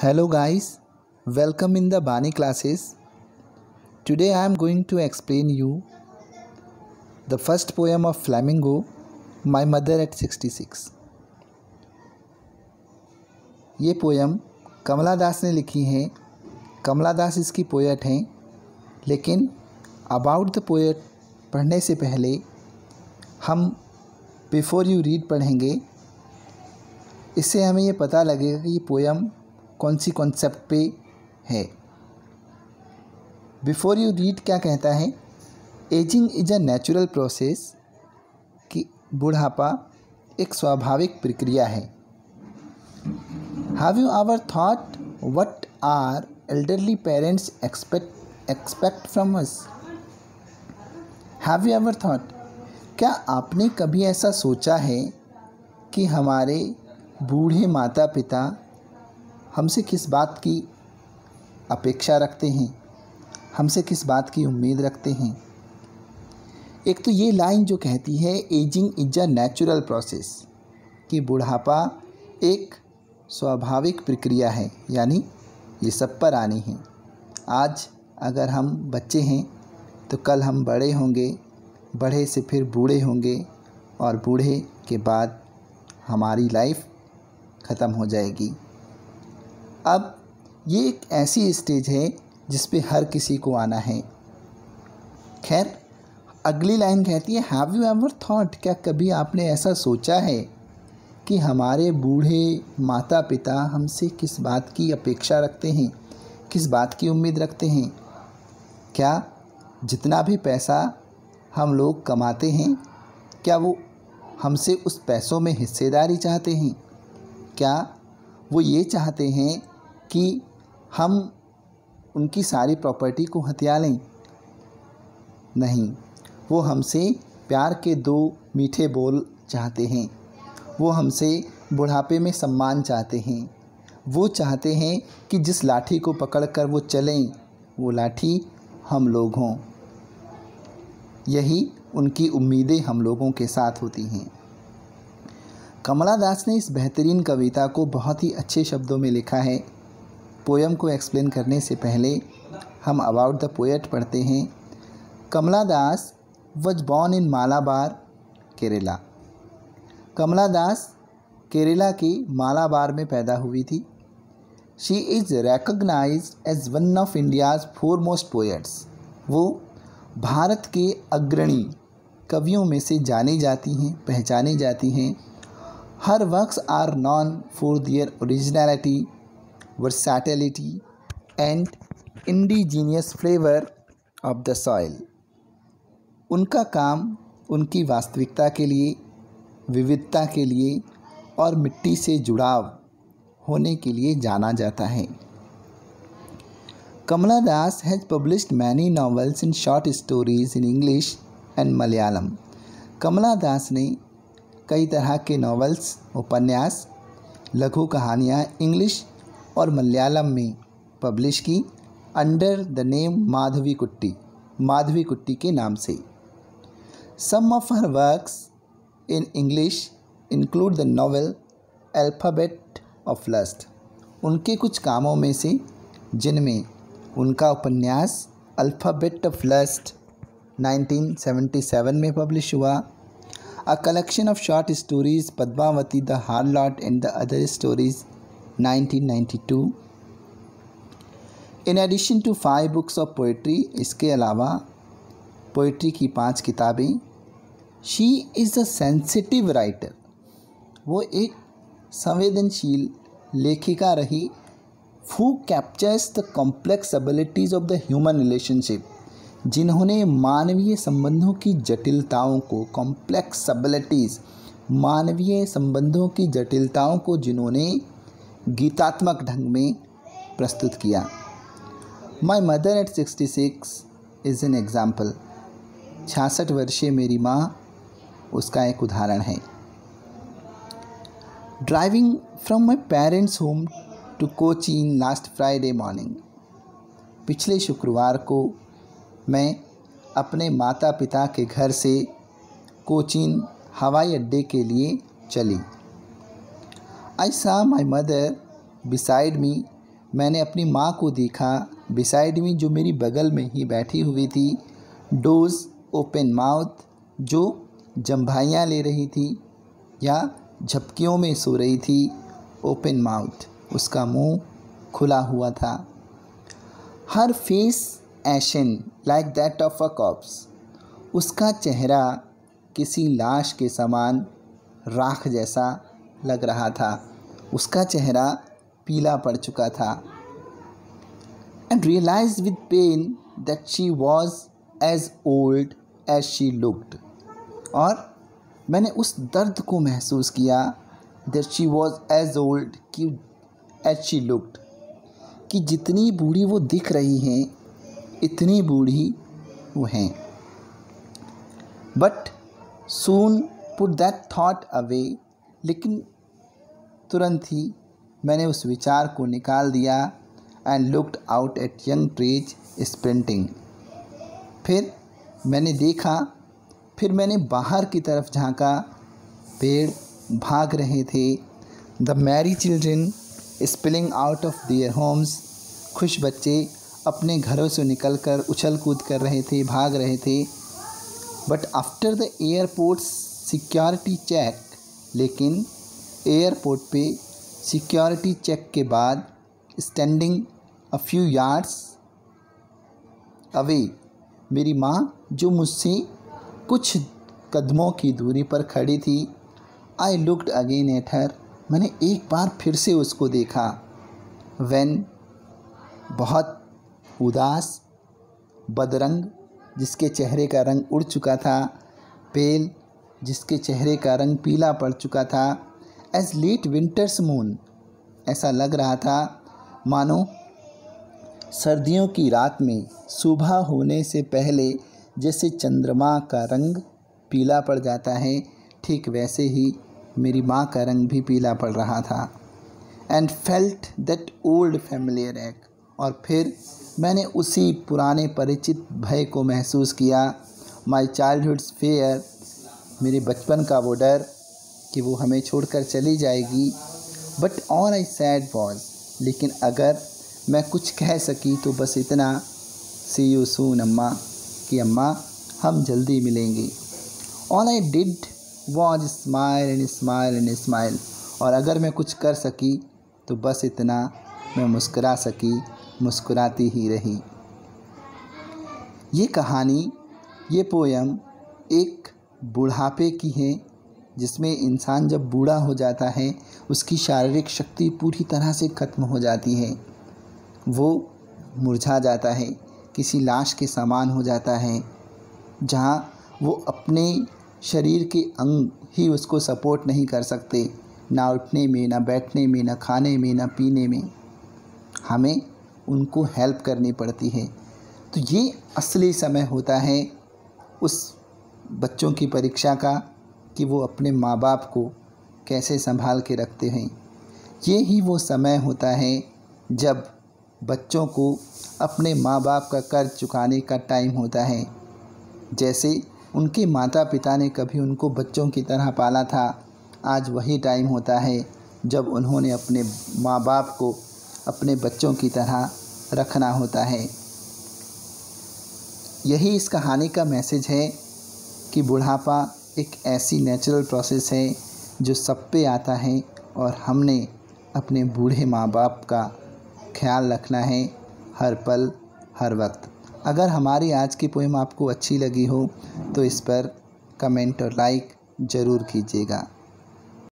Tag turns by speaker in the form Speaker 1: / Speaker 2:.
Speaker 1: Hello guys, welcome in the Bani classes. Today I am going to explain you the first poem of Flamingo, My Mother at 66. ये poem कमला दास ने लिखी है। कमला दास इसकी poet हैं, लेकिन about the poet पढ़ने से पहले हम बिफोर यू रीड पढ़ेंगे। इससे हमें ये पता लगेगा कि ये पोयम कौन सी कॉन्सेप्ट पे है। बिफोर यू रीड क्या कहता है? Ageing is a natural process, कि बुढ़ापा एक स्वाभाविक प्रक्रिया है। Have you ever thought what our elderly parents expect from us? Have you ever thought, क्या आपने कभी ऐसा सोचा है कि हमारे बूढ़े माता पिता हमसे किस बात की अपेक्षा रखते हैं, हमसे किस बात की उम्मीद रखते हैं? एक तो ये लाइन जो कहती है ageing is a natural process, कि बुढ़ापा एक स्वाभाविक प्रक्रिया है, यानी ये सब पर आनी है। आज अगर हम बच्चे हैं तो कल हम बड़े होंगे, बड़े से फिर बूढ़े होंगे, और बूढ़े के बाद हमारी लाइफ ख़त्म हो जाएगी। अब ये एक ऐसी स्टेज है जिस पे हर किसी को आना है। खैर, अगली लाइन कहती है हैव यू एवर थॉट, क्या कभी आपने ऐसा सोचा है कि हमारे बूढ़े माता पिता हमसे किस बात की अपेक्षा रखते हैं, किस बात की उम्मीद रखते हैं? क्या जितना भी पैसा हम लोग कमाते हैं, क्या वो हमसे उस पैसों में हिस्सेदारी चाहते हैं? क्या वो ये चाहते हैं कि हम उनकी सारी प्रॉपर्टी को हथिया लें? नहीं, वो हमसे प्यार के दो मीठे बोल चाहते हैं। वो हमसे बुढ़ापे में सम्मान चाहते हैं। वो चाहते हैं कि जिस लाठी को पकड़कर वो चलें, वो लाठी हम लोग हों। यही उनकी उम्मीदें हम लोगों के साथ होती हैं। कमला दास ने इस बेहतरीन कविता को बहुत ही अच्छे शब्दों में लिखा है। पोयम को एक्सप्लेन करने से पहले हम अबाउट द पोएट पढ़ते हैं। Kamala Das was born in Malabar, Kerala. Kamala Das Kerala के मालाबार में पैदा हुई थी। She is recognised as one of India's foremost poets. वो भारत के अग्रणी कवियों में से जानी जाती हैं, पहचानी जाती हैं। Her works are known for their originality, versatility and indigenous flavor of the soil। उनका काम उनकी वास्तविकता के लिए, विविधता के लिए और मिट्टी से जुड़ाव होने के लिए जाना जाता है। Kamala Das has published many novels and short stories in English and Malayalam. Kamala Das ने कई तरह के नॉवेल्स, उपन्यास, लघु कहानियाँ इंग्लिश और मलयालम में पब्लिश की अंडर द नेम माधवी कुट्टी के नाम से। Some of her works in English include the novel alphabet of lust. उनके कुछ कामों में से, जिनमें उनका उपन्यास अल्फ़ाबेट ऑफ लस्ट 1977 में पब्लिश हुआ। A collection of short stories Padmavati, the harlot and the other stories 1992। In addition to 5 books of poetry, इसके अलावा पोइट्री की 5 किताबें। She is a sensitive writer. वो एक संवेदनशील लेखिका रही। Who captures the complex abilities of the human relationship, जिन्होंने मानवीय संबंधों की जटिलताओं को, कॉम्प्लेक्स एबिलिटीज़, मानवीय संबंधों की जटिलताओं को जिन्होंने गीतात्मक ढंग में प्रस्तुत किया। My mother at 66 is an example. 66 वर्षीय मेरी माँ उसका एक उदाहरण है। Driving from my parents home to Cochin last Friday morning. पिछले शुक्रवार को मैं अपने माता पिता के घर से कोचीन हवाई अड्डे के लिए चली। I saw my mother beside me मैंने अपनी माँ को देखा बिसाइड मी, जो मेरी बगल में ही बैठी हुई थी, डोज ओपन माउथ, जो जम्भाइयाँ ले रही थी या झपकियों में सो रही थी। ओपन माउथ, उसका मुंह खुला हुआ था। हर फेस एशन like that of a corpse, उसका चेहरा किसी लाश के समान राख जैसा लग रहा था। उसका चेहरा पीला पड़ चुका था। And realise with pain that she was as old as she looked, और मैंने उस दर्द को महसूस किया that she was as old कि एज शी लुक्ड, कि जितनी बूढ़ी वो दिख रही हैं इतनी बूढ़ी वो हैं। But soon put that thought away, लेकिन तुरंत ही मैंने उस विचार को निकाल दिया। And looked out at young trees sprinting, फिर मैंने देखा, फिर मैंने बाहर की तरफ झांका। पेड़ भाग रहे थे। The Mary children spilling out of their homes, खुश बच्चे अपने घरों से निकलकर उछल कूद कर रहे थे, भाग रहे थे। But after the airport security check, लेकिन एयरपोर्ट पे सिक्योरिटी चेक के बाद standing a few yards away, मेरी माँ जो मुझसे कुछ कदमों की दूरी पर खड़ी थी। I looked again at her, मैंने एक बार फिर से उसको देखा। व्हेन, बहुत उदास, बदरंग, जिसके चेहरे का रंग उड़ चुका था। पेल, जिसके चेहरे का रंग पीला पड़ चुका था। एज लेट विंटर्स मून, ऐसा लग रहा था मानो सर्दियों की रात में सुबह होने से पहले जैसे चंद्रमा का रंग पीला पड़ जाता है, ठीक वैसे ही मेरी माँ का रंग भी पीला पड़ रहा था। And felt that old familiar एक, और फिर मैंने उसी पुराने परिचित भय को महसूस किया। माई चाइल्डहुड्स फेयर, मेरे बचपन का वो डर कि वो हमें छोड़कर चली जाएगी। But all I sad was, लेकिन अगर मैं कुछ कह सकी तो बस इतना, सी यू सून अम्मा, कि अम्मा हम जल्दी मिलेंगे। All I did was smile and smile and smile, और अगर मैं कुछ कर सकी तो बस इतना, मैं मुस्कुरा सकी, मुस्कुराती ही रही। ये कहानी, ये पोयम एक बुढ़ापे की है, जिसमें इंसान जब बूढ़ा हो जाता है उसकी शारीरिक शक्ति पूरी तरह से ख़त्म हो जाती है। वो मुरझा जाता है, किसी लाश के समान हो जाता है, जहाँ वो अपने शरीर के अंग ही उसको सपोर्ट नहीं कर सकते, ना उठने में, ना बैठने में, ना खाने में, ना पीने में। हमें उनको हेल्प करनी पड़ती है। तो ये असली समय होता है उस बच्चों की परीक्षा का, कि वो अपने माँ बाप को कैसे संभाल के रखते हैं। ये ही वो समय होता है जब बच्चों को अपने माँ बाप का कर्ज चुकाने का टाइम होता है। जैसे उनके माता पिता ने कभी उनको बच्चों की तरह पाला था, आज वही टाइम होता है जब उन्होंने अपने माँ बाप को अपने बच्चों की तरह रखना होता है। यही इस कहानी का मैसेज है कि बुढ़ापा एक ऐसी नेचुरल प्रोसेस है जो सब पे आता है, और हमने अपने बूढ़े माँ बाप का ख्याल रखना है हर पल, हर वक्त। अगर हमारी आज की पोएम आपको अच्छी लगी हो तो इस पर कमेंट और लाइक ज़रूर कीजिएगा।